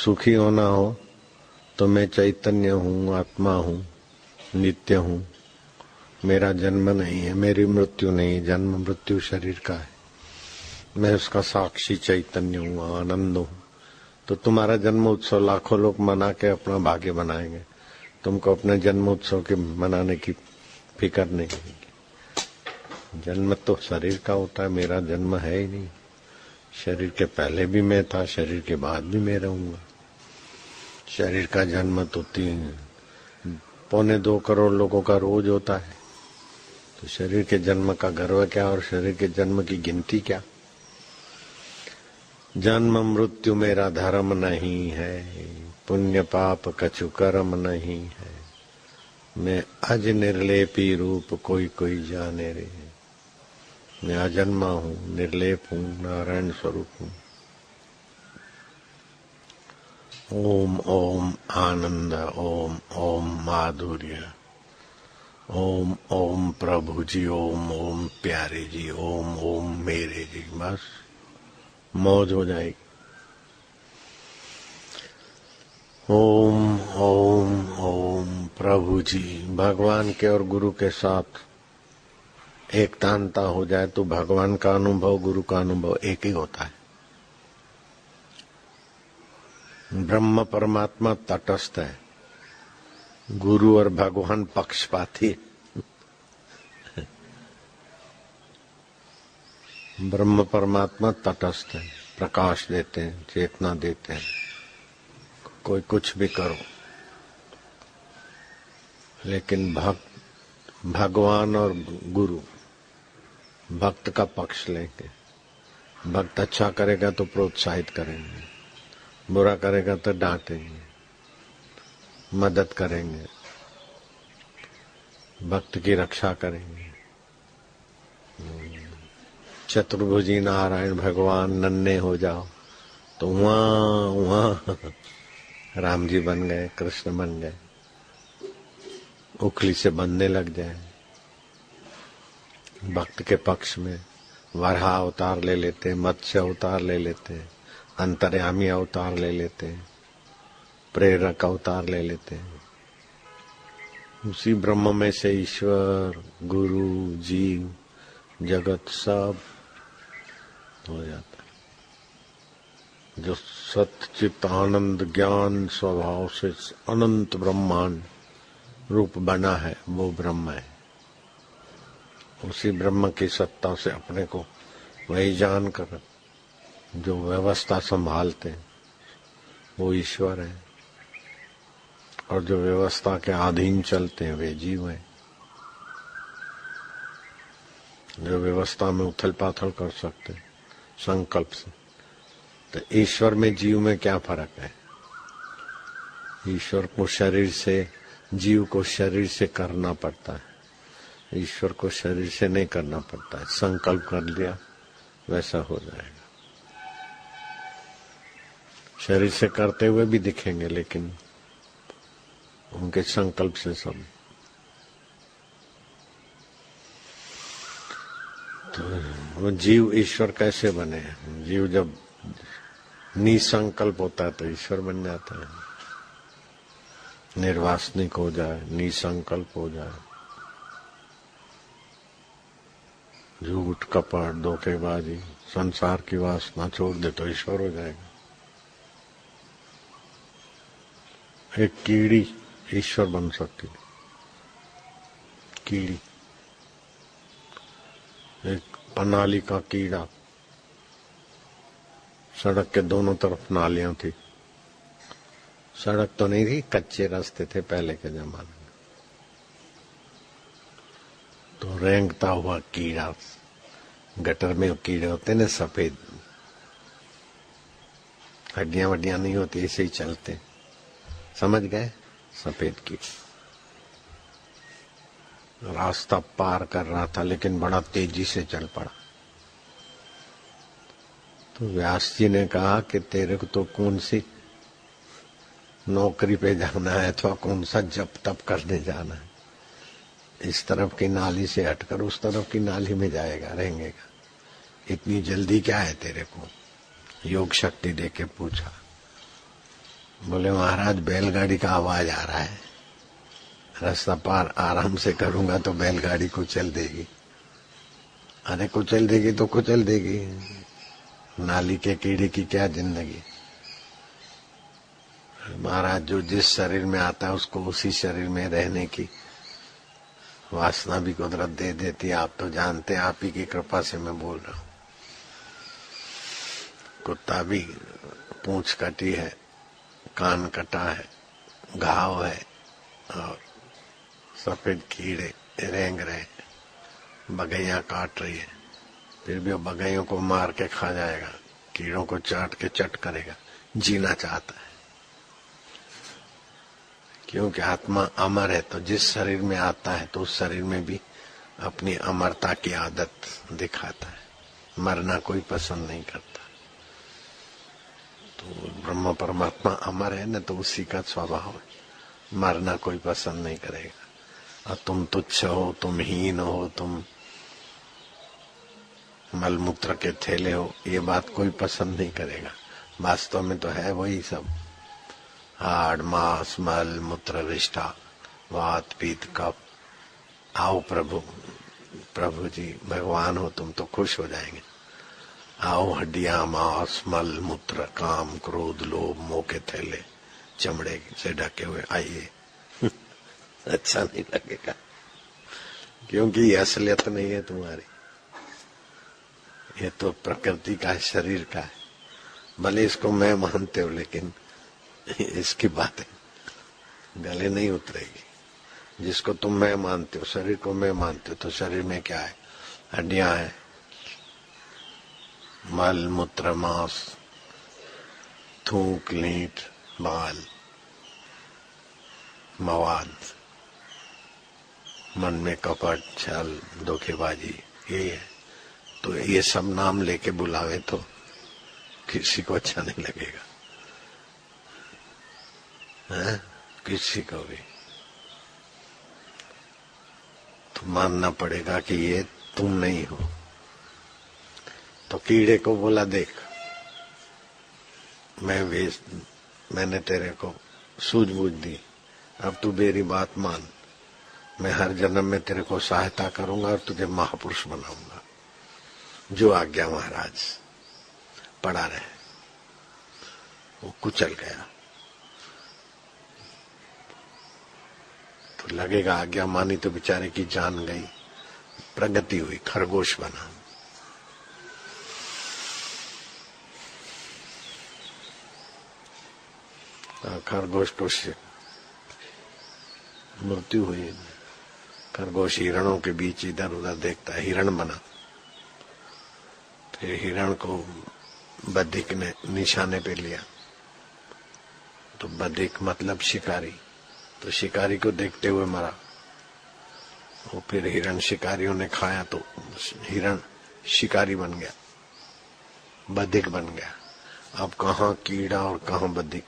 सुखी होना हो तो मैं चैतन्य हूँ, आत्मा हूँ, नित्य हूँ। मेरा जन्म नहीं है, मेरी मृत्यु नहीं, जन्म मृत्यु शरीर का है। मैं उसका साक्षी चैतन्य हूँ, आनंद हूँ। तो तुम्हारा जन्म उत्सव लाखों लोग मना के अपना भाग्य बनाएंगे, तुमको अपने जन्म उत्सव के मनाने की फिक्र नहीं है। जन्म तो शरीर का होता है, मेरा जन्म है ही नहीं। शरीर के पहले भी मैं था, शरीर के बाद भी मैं रहूंगा। शरीर का जन्म तो 2.25 करोड़ लोगों का रोज होता है, तो शरीर के जन्म का गर्व क्या और शरीर के जन्म की गिनती क्या। जन्म मृत्यु मेरा धर्म नहीं है, पुण्य पाप कछु कर्म नहीं है। मैं अज निर्लेपी रूप कोई कोई जाने रे। मैं अजन्मा हूँ, निर्लेप हूँ, नारायण स्वरूप हूँ। ओम ओम आनंद, ओम ओम माधुर्य, ओम ओम प्रभु जी, ओम ओम प्यारे जी, ओम ओम मेरे जी। बस मौज हो जाएगी। ओम ओम ओम प्रभु जी। भगवान के और गुरु के साथ एक तानता हो जाए तो भगवान का अनुभव, गुरु का अनुभव एक ही होता है। ब्रह्म परमात्मा तटस्थ है, गुरु और भगवान पक्षपाती। ब्रह्म परमात्मा तटस्थ है, प्रकाश देते हैं, चेतना देते हैं, कोई कुछ भी करो। लेकिन भगवान और गुरु भक्त का पक्ष लेंगे। भक्त अच्छा करेगा तो प्रोत्साहित करेंगे, बुरा करेगा तो डांटेंगे, मदद करेंगे, भक्त की रक्षा करेंगे। चतुर्भुजी नारायण भगवान नन्हे हो जाओ तो वहां राम जी बन गए, कृष्ण बन गए। उखली से बनने लग जाए, भक्त के पक्ष में वराह अवतार ले लेते, मत्स्य अवतार ले लेते, अंतर्यामी अवतार ले लेते, प्रेरक अवतार ले लेते। उसी ब्रह्म में से ईश्वर, गुरु, जीव, जगत सब हो जाता है। जो सच्चित आनंद ज्ञान स्वभाव से अनंत ब्रह्मांड रूप बना है वो ब्रह्म है। उसी ब्रह्म की सत्ता से अपने को वही जानकर जो व्यवस्था संभालते हैं वो ईश्वर है, और जो व्यवस्था के अधीन चलते हैं वे जीव हैं। जो व्यवस्था में उथल पाथल कर सकते हैं संकल्प से, तो ईश्वर में जीव में क्या फर्क है। ईश्वर को शरीर से, जीव को शरीर से करना पड़ता है, ईश्वर को शरीर से नहीं करना पड़ता है। संकल्प कर लिया वैसा हो जाएगा। शरीर से करते हुए भी दिखेंगे, लेकिन उनके संकल्प से सब। तो वो जीव ईश्वर कैसे बने। जीव जब निसंकल्प होता है तो ईश्वर बन जाता है। निर्वासनिक हो जाए, निसंकल्प हो जाए, झूठ कपट धोखेबाजी संसार की वासना छोड़ दे तो ईश्वर हो जाएगा। एक कीड़ी ईश्वर बन सकती है। कीड़ी, एक पनाली का कीड़ा। सड़क के दोनों तरफ नालियां थी, सड़क तो नहीं थी, कच्चे रास्ते थे पहले के जमाने में। तो रेंगता हुआ कीड़ा, गटर में कीड़े होते ना सफेद, हड्डियां वड्डियां नहीं होती, ऐसे ही चलते, समझ गए, सफेद कीड़ा। रास्ता पार कर रहा था लेकिन बड़ा तेजी से चल पड़ा। तो व्यास जी ने कहा कि तेरे को तो कौन सी नौकरी पे जाना है अथवा कौन सा जप तप करने जाना है। इस तरफ की नाली से हटकर उस तरफ की नाली में जाएगा, रहेंगेगा। इतनी जल्दी क्या है तेरे को। योग शक्ति देके पूछा। बोले महाराज बैलगाड़ी का आवाज आ रहा है, रास्ता पार आराम से करूंगा तो बैलगाड़ी कुचल देगी। अरे कुचल देगी तो कुचल देगी, नाली के कीड़े की क्या जिंदगी। महाराज जो जिस शरीर में आता है उसको उसी शरीर में रहने की वासना भी कुदरत दे देती है। आप तो जानते हैं, आप ही की कृपा से मैं बोल रहा हूँ। कुत्ता भी पूंछ कटी है, कान कटा है, घाव है और सफेद कीड़े रेंग रहे, बगैया काट रही है, फिर भी वो बगैयों को मार के खा जाएगा, कीड़ों को चाट के चट करेगा, जीना चाहता है। क्योंकि आत्मा अमर है, तो जिस शरीर में आता है तो उस शरीर में भी अपनी अमरता की आदत दिखाता है। मरना कोई पसंद नहीं करता। तो ब्रह्म परमात्मा अमर है न, तो उसी का स्वभाव है, मरना कोई पसंद नहीं करेगा। और तुम तुच्छ हो, तुम हीन हो, तुम मलमूत्र के थैले हो, ये बात कोई पसंद नहीं करेगा। वास्तव में तो है वही सब, हाड़ मांस मल मूत्र विष्ठा वात पीत कफ। आओ प्रभु, प्रभु जी भगवान हो तुम तो खुश हो जाएंगे। आओ हड्डियां मांस मल मूत्र काम क्रोध लोभ मोह के थैले चमड़े से ढके हुए आइए। अच्छा नहीं लगेगा, क्योंकि ये असलियत नहीं है तुम्हारी, ये तो प्रकृति का है, शरीर का है। भले इसको मैं मानते हो, लेकिन इसकी बातें गले नहीं उतरेगी। जिसको तुम मैं मानते हो, शरीर को मैं मानते हो, तो शरीर में क्या है? हड्डियां हैं, मल मूत्र मांस, थूक लीट बाल मवाद, मन में कपट छल धोखेबाजी, ये है। तो ये सब नाम लेके बुलावे तो किसी को अच्छा नहीं लगेगा, है? किसी को भी तो मानना पड़ेगा कि ये तुम नहीं हो। तो कीड़े को बोला, देख मैंने तेरे को सूझबूझ दी, अब तू मेरी बात मान। मैं हर जन्म में तेरे को सहायता करूंगा और तुझे महापुरुष बनाऊंगा। जो आज्ञा महाराज। पड़ा रहे। वो कुचल गया तो लगेगा आज्ञा मानी तो बेचारे की जान गई, प्रगति हुई, खरगोश बना। खरगोश को मृत्यु हुई। खरगोश हिरणों के बीच इधर उधर देखता है, हिरण बना। फिर हिरण को बधिक ने निशाने पे लिया, तो बधिक मतलब शिकारी, तो शिकारी को देखते हुए मरा। वो फिर हिरण शिकारियों ने खाया तो हिरण शिकारी बन गया, बधिक बन गया। अब कहाँ कीड़ा और कहाँ बधिक।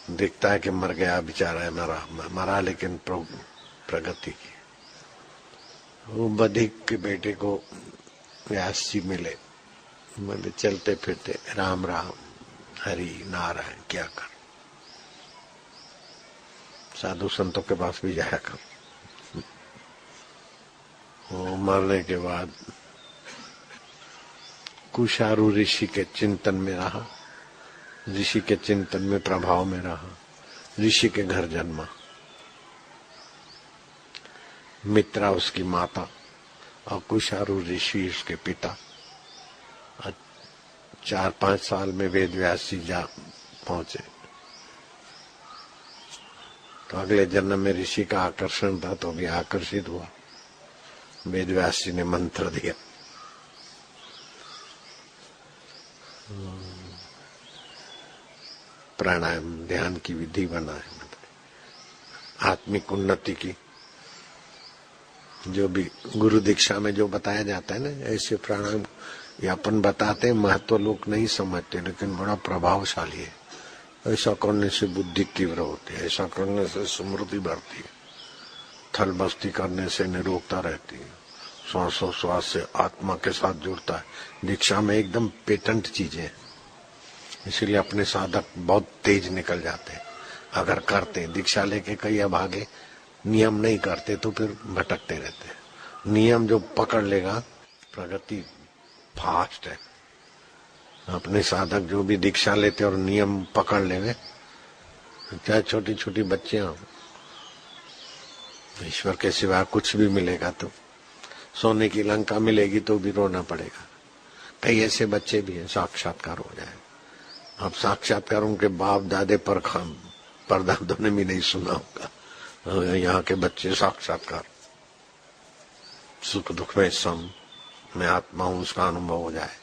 दिखता है कि मर गया बेचारा है, मरा लेकिन प्रगति की। वो बधिक के बेटे को व्यास जी मिले, बोले चलते फिरते राम राम हरि नारायण क्या कर, साधु संतों के पास भी जाया कर। वो मरने के बाद कुशारू ऋषि के चिंतन में रहा, ऋषि के चिंतन में प्रभाव में रहा, ऋषि के घर जन्मा। मित्रा उसकी माता और कुशारू ऋषि उसके पिता। 4-5 साल में वेद व्यास जी जा पहुंचे। तो अगले जन्म में ऋषि का आकर्षण था तो भी आकर्षित हुआ। वेद व्यास जी ने मंत्र दिया, प्राणायाम ध्यान की विधि बनाए, मतलब आत्मिक उन्नति की जो भी गुरु दीक्षा में जो बताया जाता है ना, ऐसे प्राणायाम ये अपन बताते हैं, महत्व लोग नहीं समझते, लेकिन बड़ा प्रभावशाली है। ऐसा करने से बुद्धि तीव्र होती है, ऐसा करने से स्मृति बढ़ती है, थल बस्ती करने से निरोगता रहती है, श्वासोश्वास से आत्मा के साथ जुड़ता है। दीक्षा में एकदम पेटेंट चीजें, इसीलिए अपने साधक बहुत तेज निकल जाते हैं। अगर करते, दीक्षा लेके कई अभागे नियम नहीं करते तो फिर भटकते रहते हैं। नियम जो पकड़ लेगा प्रगति फास्ट है। अपने साधक जो भी दीक्षा लेते और नियम पकड़ लेवे, चाहे छोटी छोटी बच्चियां, ईश्वर के सिवा कुछ भी मिलेगा तो सोने की लंका मिलेगी तो भी रोना पड़ेगा। कई ऐसे बच्चे भी हैं साक्षात्कार हो जाए। अब साक्षात्कार उनके बाप दादे परदादों ने भी नहीं सुना होगा। यहाँ के बच्चे साक्षात्कार, सुख दुख में सम, मैं आत्मा हूं, उसका अनुभव हो जाए,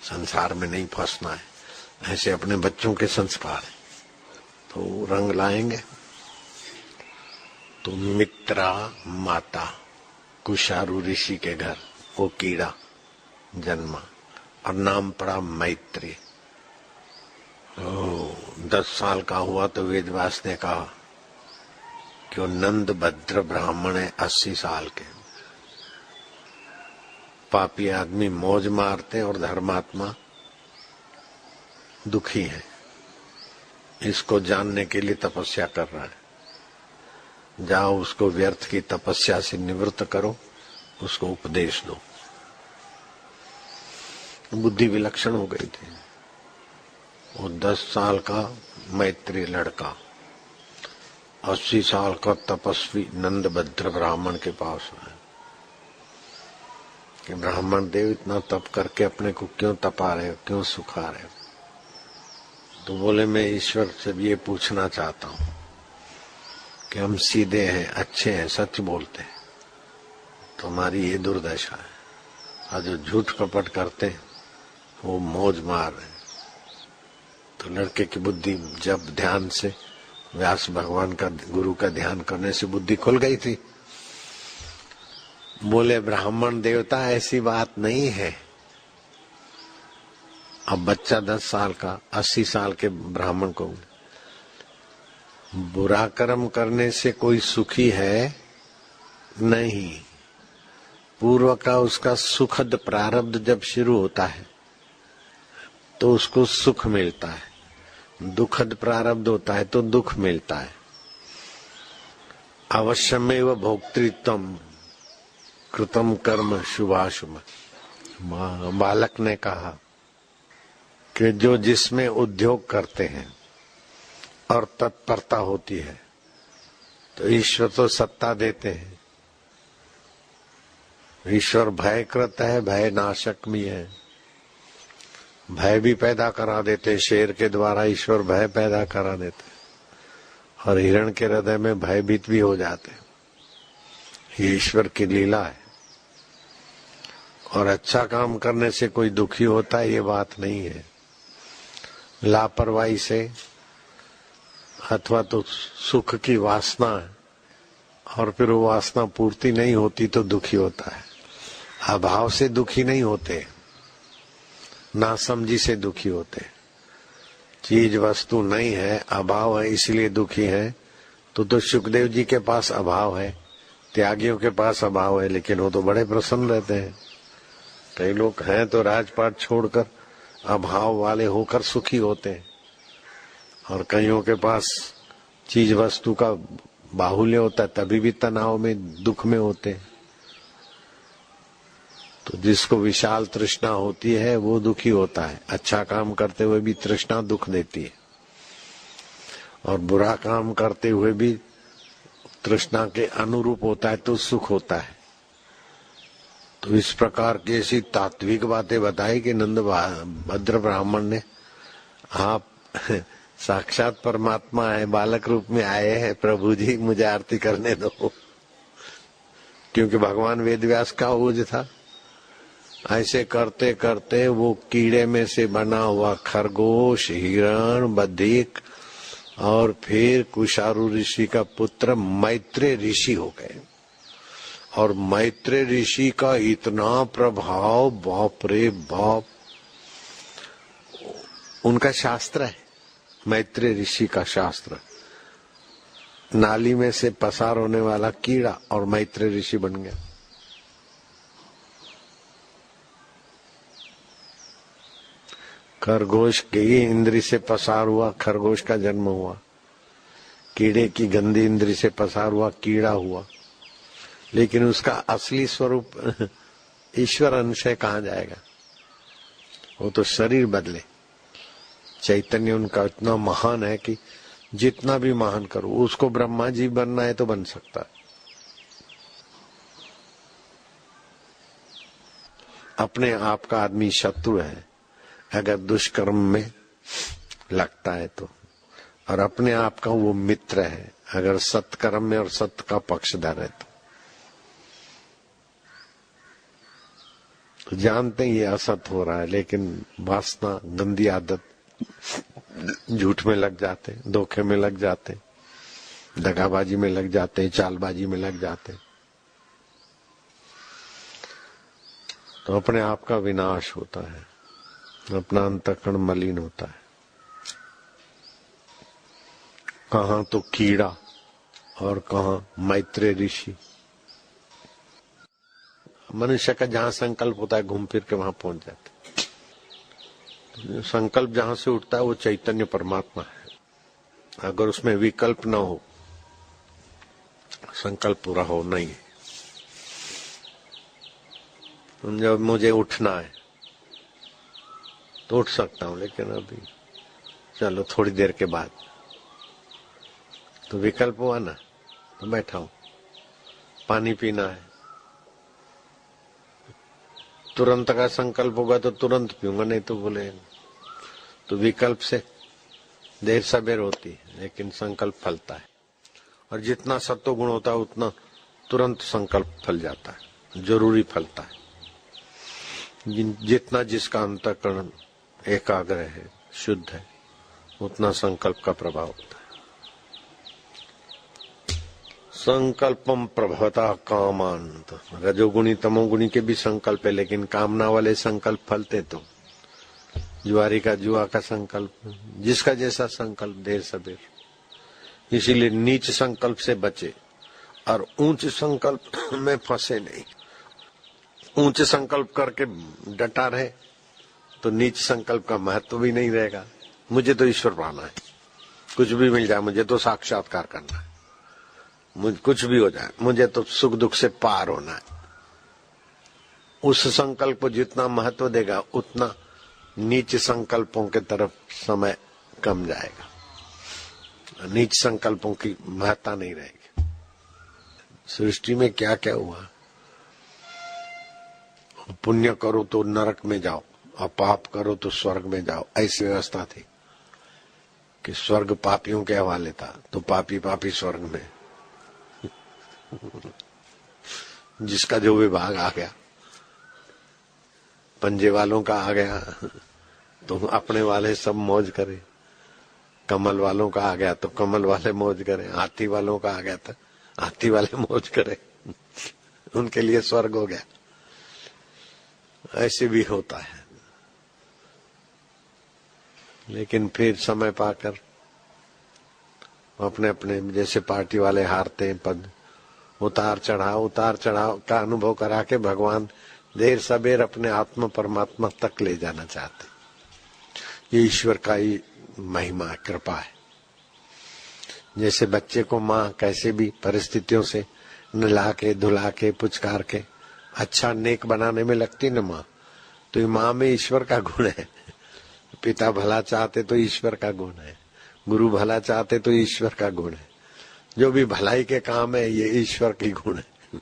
संसार में नहीं फंसना है। ऐसे अपने बच्चों के संस्कार है तो रंग लाएंगे। तो मित्रा माता कुशारु ऋषि के घर वो कीड़ा जन्मा और नाम पड़ा मैत्री। 10 साल का हुआ तो वेदव्यास ने कहा कि वो नंद भद्र ब्राह्मण है, 80 साल के। पापी आदमी मौज मारते और धर्मात्मा दुखी है। इसको जानने के लिए तपस्या कर रहा है। जाओ उसको व्यर्थ की तपस्या से निवृत्त करो, उसको उपदेश दो। बुद्धि विलक्षण हो गई थी। वो 10 साल का मैत्री लड़का 80 साल का तपस्वी नंद भद्र ब्राह्मण के पास है कि ब्राह्मण देव इतना तप करके अपने को क्यों तपा रहे हो, क्यों सुखा रहे हो? तो बोले मैं ईश्वर से भी ये पूछना चाहता हूँ कि हम सीधे हैं, अच्छे हैं, सच बोलते हैं, तो हमारी ये दुर्दशा है। और जो झूठ कपट करते हैं वो मौज मार रहे हैं। तो लड़के की बुद्धि जब ध्यान से व्यास भगवान का गुरु का ध्यान करने से बुद्धि खुल गई थी। बोले ब्राह्मण देवता ऐसी बात नहीं है। अब बच्चा 10 साल का 80 साल के ब्राह्मण को बुरा कर्म करने से कोई सुखी है नहीं। पूर्व का उसका सुखद प्रारब्ध जब शुरू होता है तो उसको सुख मिलता है, दुखद प्रारब्ध होता है तो दुख मिलता है। अवश्यमेव भोक्तृत्वम कृतम कर्म शुभाशुभ। बालक ने कहा कि जो जिसमें उद्योग करते हैं और तत्परता होती है तो ईश्वर तो सत्ता देते हैं। ईश्वर भयकृत है, भय नाशक भी है। भय भी पैदा करा देते, शेर के द्वारा ईश्वर भय पैदा करा देते और हिरण के हृदय में भयभीत भी हो जाते। ये ईश्वर की लीला है। और अच्छा काम करने से कोई दुखी होता है ये बात नहीं है। लापरवाही से अथवा तो सुख की वासना और फिर वो वासना पूर्ति नहीं होती तो दुखी होता है। अभाव से दुखी नहीं होते, नासमझी से दुखी होते। चीज वस्तु नहीं है, अभाव है, इसलिए दुखी है। तो सुखदेव जी के पास अभाव है, त्यागियों के पास अभाव है, लेकिन वो तो बड़े प्रसन्न रहते हैं। कई लोग हैं तो राजपाट छोड़कर अभाव वाले होकर सुखी होते हैं और कईयों के पास चीज वस्तु का बाहुल्य होता है तभी भी तनाव में दुख में होते हैं। तो जिसको विशाल तृष्णा होती है वो दुखी होता है। अच्छा काम करते हुए भी तृष्णा दुख देती है और बुरा काम करते हुए भी तृष्णा के अनुरूप होता है तो सुख होता है। तो इस प्रकार की ऐसी तात्विक बातें बताई कि नंद भद्र ब्राह्मण ने, आप साक्षात परमात्मा है, बालक रूप में आए हैं, प्रभु जी मुझे आरती करने दो। क्योंकि भगवान वेदव्यास का ओज था। ऐसे करते करते वो कीड़े में से बना हुआ खरगोश, हिरण, बधिक और फिर कुशारु ऋषि का पुत्र मैत्रेय ऋषि हो गए। और मैत्रेय ऋषि का इतना प्रभाव, बाप रे बाप। उनका शास्त्र है, मैत्रेय ऋषि का शास्त्र। नाली में से पसार होने वाला कीड़ा और मैत्रेय ऋषि बन गया। खरगोश की इंद्री से पसार हुआ, खरगोश का जन्म हुआ। कीड़े की गंदी इंद्री से पसार हुआ, कीड़ा हुआ। लेकिन उसका असली स्वरूप ईश्वर अंश है, कहाँ जाएगा? वो तो शरीर बदले। चैतन्य उनका इतना महान है कि जितना भी महान करो, उसको ब्रह्मा जी बनना है तो बन सकता है। अपने आप का आदमी शत्रु है अगर दुष्कर्म में लगता है तो, और अपने आप का वो मित्र है अगर सत्कर्म में और सत्य का पक्षधर है तो जानते हैं ये असत हो रहा है, लेकिन वासना, गंदी आदत, झूठ में लग जाते, धोखे में लग जाते, दगाबाजी में लग जाते, चालबाजी में लग जाते, तो अपने आप का विनाश होता है, अपना अंतःकरण मलिन होता है। कहाँ तो कीड़ा और कहाँ मैत्रेय ऋषि। मनुष्य का जहाँ संकल्प होता है घूम फिर के वहां पहुंच जाते। संकल्प जहां से उठता है वो चैतन्य परमात्मा है। अगर उसमें विकल्प न हो, संकल्प पूरा हो नहीं। जब मुझे उठना है तो उठ सकता हूं, लेकिन अभी चलो थोड़ी देर के बाद, तो विकल्प हुआ ना, तो बैठा हूं। पानी पीना है, तुरंत का संकल्प होगा तो तुरंत पीऊंगा, नहीं तो बोले। तो विकल्प से देर सबेर होती है, लेकिन संकल्प फलता है। और जितना सत्व गुण होता है उतना तुरंत संकल्प फल जाता है, जरूरी फलता है। जितना जिसका अंतःकरण एकाग्र है, शुद्ध है, उतना संकल्प का प्रभाव होता है। संकल्पम प्रभवता कामान। रजोगुणी तमोगुणी के भी संकल्प है, लेकिन कामना वाले संकल्प फलते तो। जुआरी का जुआ का संकल्प, जिसका जैसा संकल्प देर सबेर। इसीलिए नीच संकल्प से बचे और ऊंच संकल्प में फंसे नहीं। ऊंच संकल्प करके डटा रहे तो नीच संकल्प का महत्व भी नहीं रहेगा। मुझे तो ईश्वर पाना है, कुछ भी मिल जाए, मुझे तो साक्षात्कार करना है, मुझे कुछ भी हो जाए, मुझे तो सुख दुख से पार होना है। उस संकल्प को जितना महत्व देगा उतना नीच संकल्पों के तरफ समय कम जाएगा। नीच संकल्पों की महत्ता नहीं रहेगी। सृष्टि में क्या क्या हुआ, पुण्य करो तो नरक में जाओ और पाप करो तो स्वर्ग में जाओ, ऐसी व्यवस्था थी कि स्वर्ग पापियों के हवाले था, तो पापी पापी स्वर्ग में। जिसका जो विभाग आ गया, पंजे वालों का आ गया तो अपने वाले सब मौज करे, कमल वालों का आ गया तो कमल वाले मौज करे, हाथी वालों का आ गया तो हाथी वाले मौज करे, उनके लिए स्वर्ग हो गया। ऐसे भी होता है। लेकिन फिर समय पाकर अपने अपने जैसे पार्टी वाले हारते हैं पद, उतार चढ़ाव का अनुभव करा के भगवान देर सबेर अपने आत्मा परमात्मा तक ले जाना चाहते। ये ईश्वर का ही महिमा कृपा है। जैसे बच्चे को माँ कैसे भी परिस्थितियों से नहला के धुला के पुचकार के अच्छा नेक बनाने में लगती न माँ, तो ये माँ में ईश्वर का गुण है। पिता भला चाहते तो ईश्वर का गुण है, गुरु भला चाहते तो ईश्वर का गुण है। जो भी भलाई के काम है ये ईश्वर की गुण है,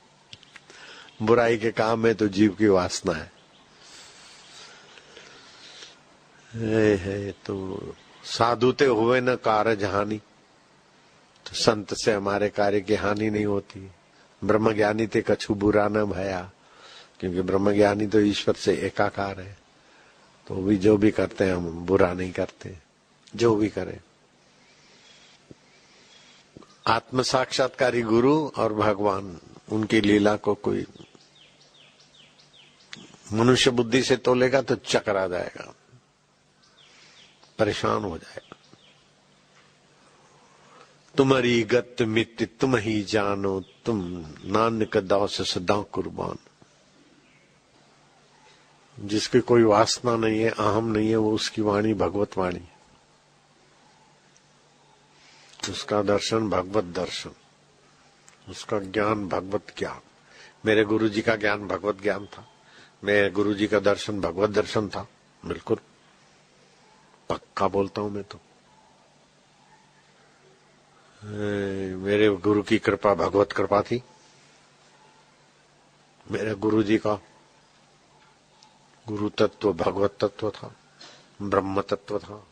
बुराई के काम है तो जीव की वासना है। तो साधुते हुए न कार्य हानि, तो संत से हमारे कार्य की हानि नहीं होती। ब्रह्म ज्ञानी ते कछु बुरा न भया, क्योंकि ब्रह्म ज्ञानी तो ईश्वर से एकाकार है, तो भी जो भी करते हैं हम बुरा नहीं करते, जो भी करें। आत्म साक्षात्कारी गुरु और भगवान, उनकी लीला को कोई मनुष्य बुद्धि से तोलेगा तो चकरा जाएगा, परेशान हो जाएगा। तुम्हारी गत मित्त तुम ही जानो, तुम नानक दास सदा कुर्बान। जिसकी कोई वासना नहीं है, अहम नहीं है, वो उसकी वाणी भगवत वाणी, उसका दर्शन भगवत दर्शन, उसका ज्ञान भगवत ज्ञान। मेरे गुरुजी का ज्ञान भगवत ज्ञान था, मेरे गुरुजी का दर्शन भगवत दर्शन था, बिल्कुल पक्का बोलता हूं मैं तो। मेरे गुरु की कृपा भगवत कृपा थी, मेरे गुरुजी का गुरु तत्व भगवत तत्व था, ब्रह्म तत्व था।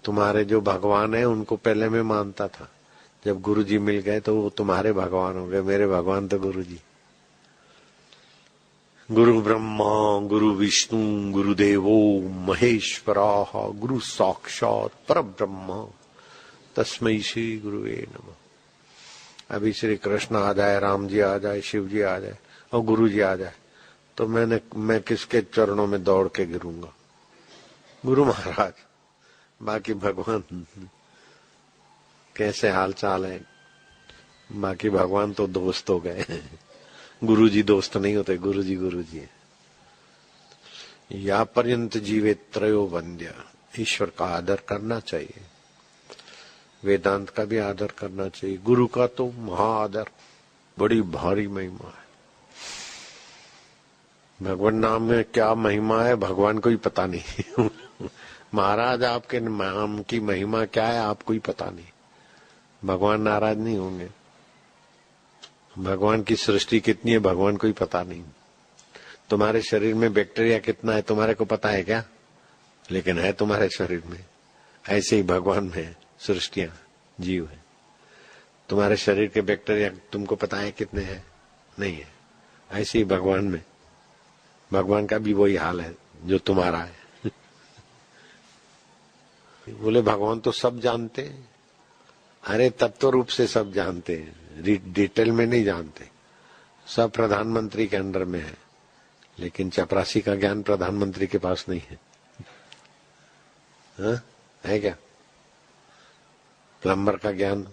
तुम्हारे जो भगवान है उनको पहले मैं मानता था, जब गुरुजी मिल गए तो वो तुम्हारे भगवान हो गए, मेरे भगवान तो गुरुजी। गुरु ब्रह्मा गुरु विष्णु गुरुदेवो महेश्वराः गुरु साक्षात परब्रह्म तस्मै श्री गुरुवे नमः। अभी श्री कृष्ण आ जाए, राम जी आ जाए, शिव जी आ जाए और गुरु जी आ जाए तो मैं किसके चरणों में दौड़ के गिरूंगा? गुरु महाराज। बाकी भगवान कैसे हाल चाल है, बाकी भगवान तो दोस्त हो गए। गुरु जी दोस्त नहीं होते, गुरु जी है। या पर्यंत जीवे त्रयो वंद्य, ईश्वर का आदर करना चाहिए, वेदांत का भी आदर करना चाहिए, गुरु का तो महाआदर, बड़ी भारी महिमा है। भगवान नाम में क्या महिमा है भगवान को ही पता नहीं। महाराज आपके नाम की महिमा क्या है आपको ही पता नहीं, भगवान नाराज नहीं होंगे। भगवान की सृष्टि कितनी है भगवान को ही पता नहीं। तुम्हारे शरीर में बैक्टीरिया कितना है तुम्हारे को पता है क्या? लेकिन है तुम्हारे शरीर में। ऐसे ही भगवान में सृष्टियां जीव है। तुम्हारे शरीर के बैक्टीरिया तुमको पता है कितने हैं? नहीं है। ऐसे ही भगवान में, भगवान का भी वही हाल है जो तुम्हारा है। बोले भगवान तो सब जानते हैं। अरे तत्व रूप से सब जानते हैं, डिटेल में नहीं जानते। सब प्रधानमंत्री के अंडर में है, लेकिन चपरासी का ज्ञान प्रधानमंत्री के पास नहीं है। हाँ? है क्या? प्लम्बर का ज्ञान,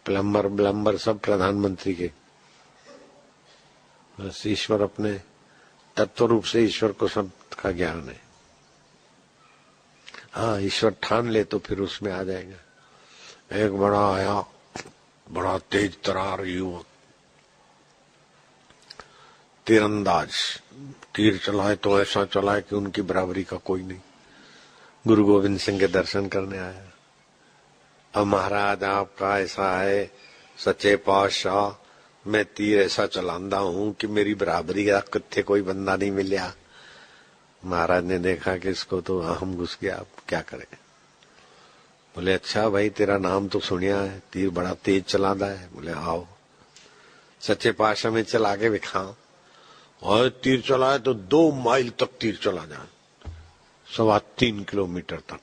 प्लम्बर सब प्रधानमंत्री के। बस ईश्वर अपने तत्व रूप से ईश्वर को सब का ज्ञान है। हाँ, ईश्वर ठान ले तो फिर उसमें आ जाएगा। एक बड़ा आया, बड़ा तेज तरार युवक, तीरंदाज, तीर चलाए तो ऐसा चलाए कि उनकी बराबरी का कोई नहीं। गुरु गोविंद सिंह के दर्शन करने आया। अब महाराज आपका ऐसा है सच्चे पातशाह, मैं तीर ऐसा चलांदा हूं कि मेरी बराबरी का किथे कोई बंदा नहीं मिलिया। महाराज ने देखा कि इसको तो अहम घुस गया, अब क्या करे। बोले अच्छा भाई तेरा नाम तो सुनिया है, तीर बड़ा तेज चलाता है। बोले आओ सच्चे पातशाह में चला के दिखाओ। और तीर चलाए तो 2 माइल तक तीर चला जाए, 3.25 किलोमीटर तक।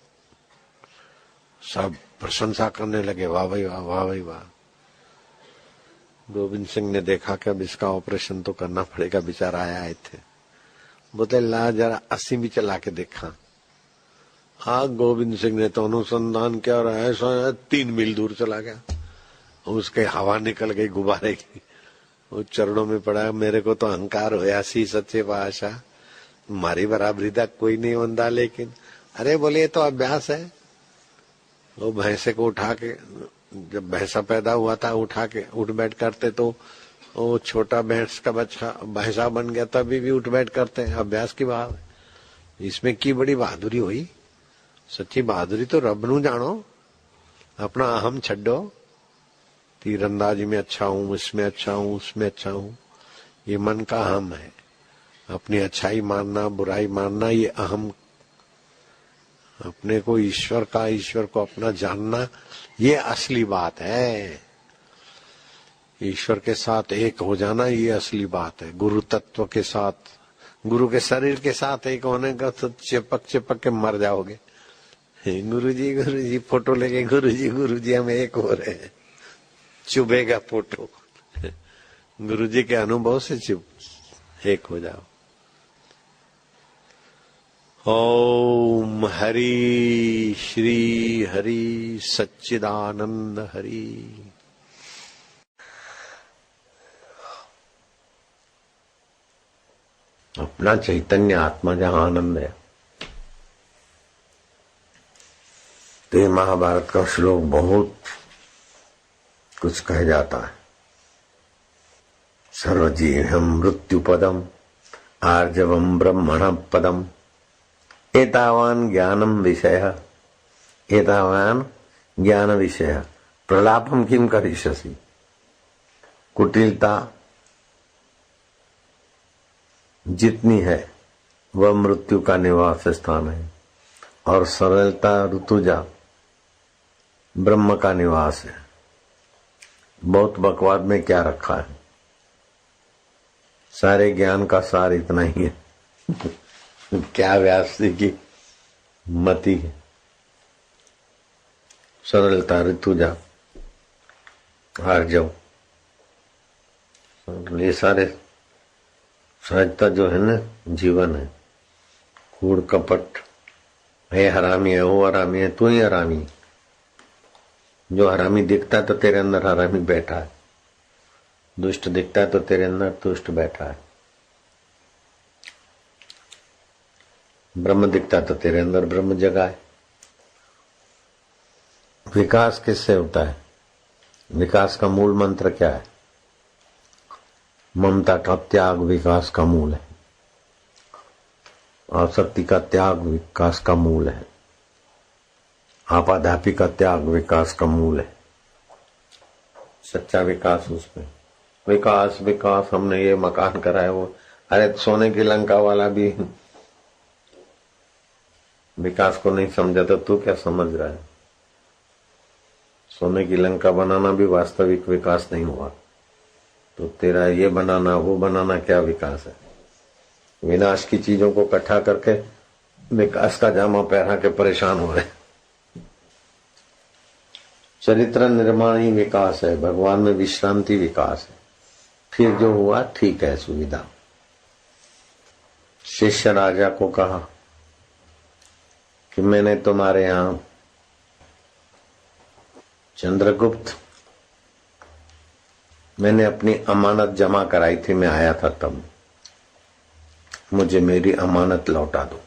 सब प्रशंसा करने लगे, वाह भाई वाह, वाह भाई वाह। गोविंद सिंह ने देखा कि अब इसका ऑपरेशन तो करना पड़ेगा, बेचारा आए थे। बोले ला जरा 80 भी चला के देखा। हाँ, गोविंद सिंह ने तो अनुसंधान किया और ऐसा 3 मील दूर चला गया। उसके हवा निकल गई गुब्बारे की, वो चरणों में पड़ा। मेरे को तो अहंकार होया सी सच्चे पातशाह, मारी बराबरी तक कोई नहीं बंदा। लेकिन अरे बोले ये तो अभ्यास है। वो भैंसे को उठा के, जब भैंसा पैदा हुआ था उठा के उठ बैठ करते, तो वो छोटा भैंस का बच्चा भैंसा बन गया तभी भी उठ बैठ करते हैं। अभ्यास की बात है। इसमें की बड़ी बहादुरी हुई। सच्ची बहादुरी तो रब नू जानो, अपना अहम छड्डो। तीरंदाजी में अच्छा हूं, इसमें अच्छा हूं, उसमें अच्छा हूं, ये मन का अहम है। अपनी अच्छाई मानना, बुराई मानना, ये अहम। अपने को ईश्वर का, ईश्वर को अपना जानना, ये असली बात है। ईश्वर के साथ एक हो जाना, ये असली बात है। गुरु तत्व के साथ, गुरु के शरीर के साथ एक होने का तो चिपक चिपक के मर जाओगे। गुरुजी फोटो लेके गुरुजी हम एक हो रहे हैं, चुभेगा फोटो। गुरुजी के अनुभव से चुप एक हो जाओ। ओम हरि श्री हरि सच्चिदानंद हरि। अपना चैतन्य आत्मा जहां आनंद है। तो ये महाभारत का श्लोक बहुत कुछ कह जाता है। सर्वजीवम मृत्यु पदम आर्जवम ब्रह्मण पदम एतावान ज्ञानम विषय एतावान ज्ञान विषय प्रलापम किम करिष्यसि। कुटिलता जितनी है वह मृत्यु का निवास स्थान है, और सरलता ऋतुजा ब्रह्म का निवास है। बहुत बकवाद में क्या रखा है, सारे ज्ञान का सार इतना ही है। क्या व्यास जी की मति है। सरलता ऋतुजा आर्जव, ये सारे सहजता जो है ना जीवन है। कूड़ कपट है, हरामी है, वो हरामी है, तू ही हरामी। जो हरामी दिखता है तो तेरे अंदर हरामी बैठा है, दुष्ट दिखता है तो तेरे अंदर दुष्ट बैठा है, ब्रह्म दिखता है तो तेरे अंदर ब्रह्म जगा है। विकास किससे होता है? विकास का मूल मंत्र क्या है? ममता का त्याग विकास का मूल है, आसक्ति का त्याग विकास का मूल है, आपाधापी का त्याग विकास का मूल है। सच्चा विकास उसमें। विकास विकास हमने ये मकान कराया, वो अरे सोने की लंका वाला भी विकास को नहीं समझा तो तू क्या समझ रहा है? सोने की लंका बनाना भी वास्तविक विकास नहीं हुआ, तो तेरा ये बनाना वो बनाना क्या विकास है? विनाश की चीजों को इकट्ठा करके विकास का जामा पहना के परेशान हो रहे। चरित्र निर्माण ही विकास है, भगवान में विश्रांति विकास है। फिर जो हुआ ठीक है, सुविधा। शिष्य राजा को कहा कि मैंने तुम्हारे यहां चंद्रगुप्त, मैंने अपनी अमानत जमा कराई थी, मैं आया था तब, मुझे मेरी अमानत लौटा दो।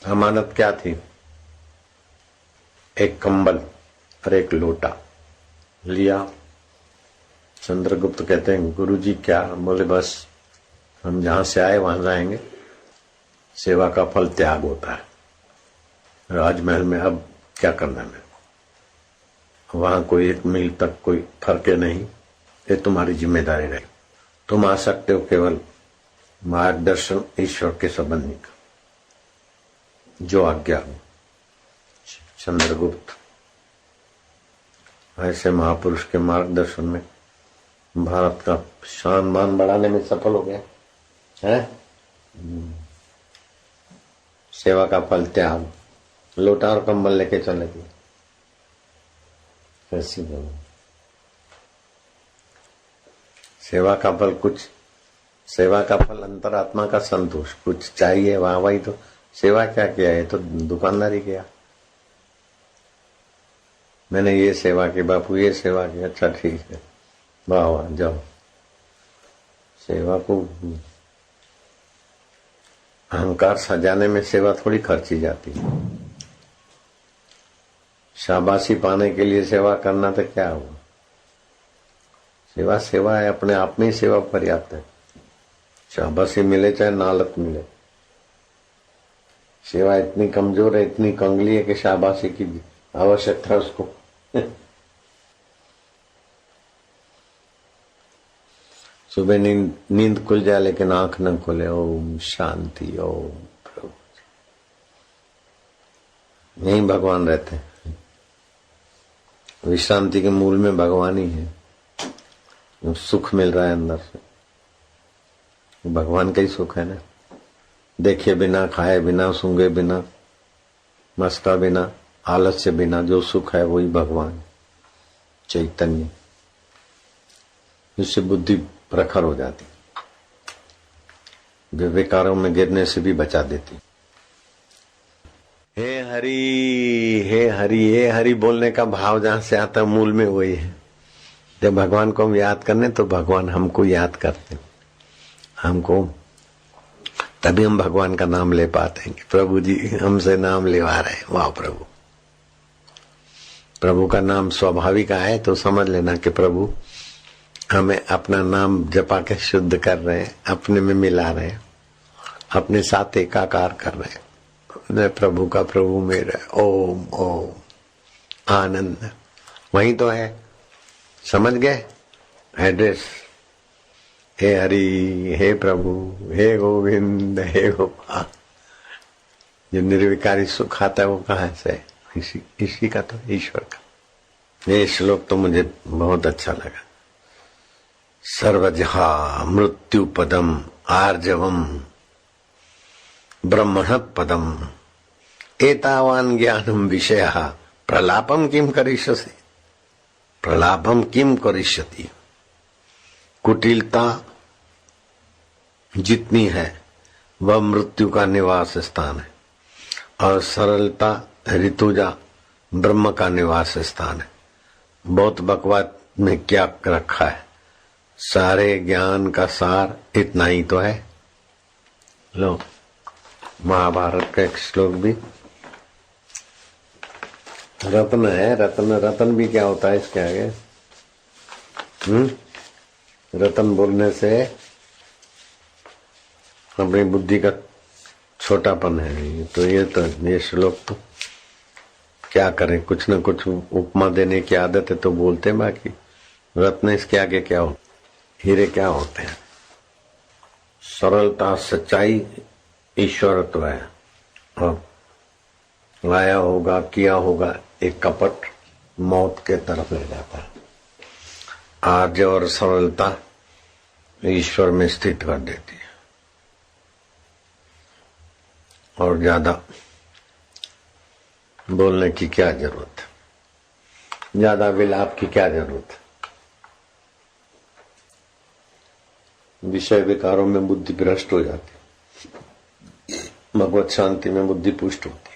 अमानत क्या थी? एक कंबल और एक लोटा लिया। चंद्रगुप्त कहते हैं गुरुजी क्या? बोले बस हम जहां से आए वहां जाएंगे, सेवा का फल त्याग होता है। राजमहल में अब क्या करना है मेरे को? वहां कोई 1 मील तक कोई फर्क नहीं, ये तुम्हारी जिम्मेदारी रही। तुम आ सकते हो केवल मार्गदर्शन ईश्वर के संबंधी का, जो आज्ञा हो। चंद्रगुप्त ऐसे महापुरुष के मार्गदर्शन में भारत का शान मान बढ़ाने में सफल हो गया है। सेवा का फल त्याग, लोटा और कंबल लेके चले गए। कैसी बोलो? सेवा का फल कुछ, सेवा का फल अंतरात्मा का संतोष, कुछ चाहिए वहां, वही तो सेवा क्या किया है? तो दुकानदारी किया। मैंने ये सेवा की, बापू ये सेवा की, अच्छा ठीक है, वाह वाह जाओ। सेवा को अहंकार सजाने में सेवा थोड़ी खर्ची जाती है। शाबाशी पाने के लिए सेवा करना तो क्या हुआ? सेवा सेवा है, अपने आप में ही सेवा पर्याप्त है। शाबाशी मिले चाहे नालत मिले, सेवा इतनी कमजोर है, इतनी कंगली है कि शाबाशी की आवश्यकता है उसको। सुबह नींद खुल जाए लेकिन आंख न खुले, ओम शांति, ओम प्रभु। यही भगवान रहते हैं। विश्रांति के मूल में भगवान ही है। सुख मिल रहा है अंदर से, भगवान का ही सुख है ना। देखे बिना, खाए बिना, सूंघे बिना, मस्का बिना, आलस्य बिना जो सुख है वही भगवान चैतन्य। इससे बुद्धि प्रखर हो जाती, विकारों में गिरने से भी बचा देती। हे हरि, हे हरि, हे हरि बोलने का भाव जहां से आता है मूल में वही है। जब भगवान को हम याद करने तो भगवान हमको याद करते। हमको, तभी हम भगवान का नाम ले पाते हैं कि प्रभु जी हमसे नाम लेवा रहे। वाह प्रभु, प्रभु का नाम स्वाभाविक है तो समझ लेना कि प्रभु हमें अपना नाम जपा के शुद्ध कर रहे हैं, अपने में मिला रहे हैं, अपने साथ एकाकार कर रहे हैं। मैं प्रभु का प्रभु मेरा, ओम ओम आनंद वही तो है। समझ गए एड्रेस? हे हरि, हे प्रभु, हे गोविंद, हे गोपाल। जो निर्विकारी सुख आता है वो कहाँ से? इसी का तो, ईश्वर का। ये श्लोक तो मुझे बहुत अच्छा लगा। सर्वजहा मृत्यु पदम आर्जवम ब्रह्मण पदम एतावान ज्ञानम विषय प्रलापम किम करिष्यसि, प्रलापम किम करिष्यति। कुटिलता जितनी है वह मृत्यु का निवास स्थान है, और सरलता ऋतुजा ब्रह्म का निवास स्थान है। बहुत बकवाद में क्या रखा है? सारे ज्ञान का सार इतना ही तो है। लो, महाभारत का एक श्लोक भी रत्न है। रत्न भी क्या होता है इसके आगे? रत्न बोलने से अपनी बुद्धि का छोटापन है। तो ये श्लोक तो क्या करें, कुछ न कुछ उपमा देने की आदत है तो बोलते, बाकी रत्न इसके आगे क्या हो, हीरे क्या होते हैं? सरलता सच्चाई ईश्वरत्व है, और लाया होगा किया होगा एक कपट मौत के तरफ ले जाता है। आर्य और सरलता ईश्वर में स्थित कर देती है, और ज्यादा बोलने की क्या जरूरत है, ज्यादा विलाप की क्या जरूरत है। विषय विकारों में बुद्धि भ्रष्ट हो जाती, भगवत शांति में बुद्धि पुष्ट होती।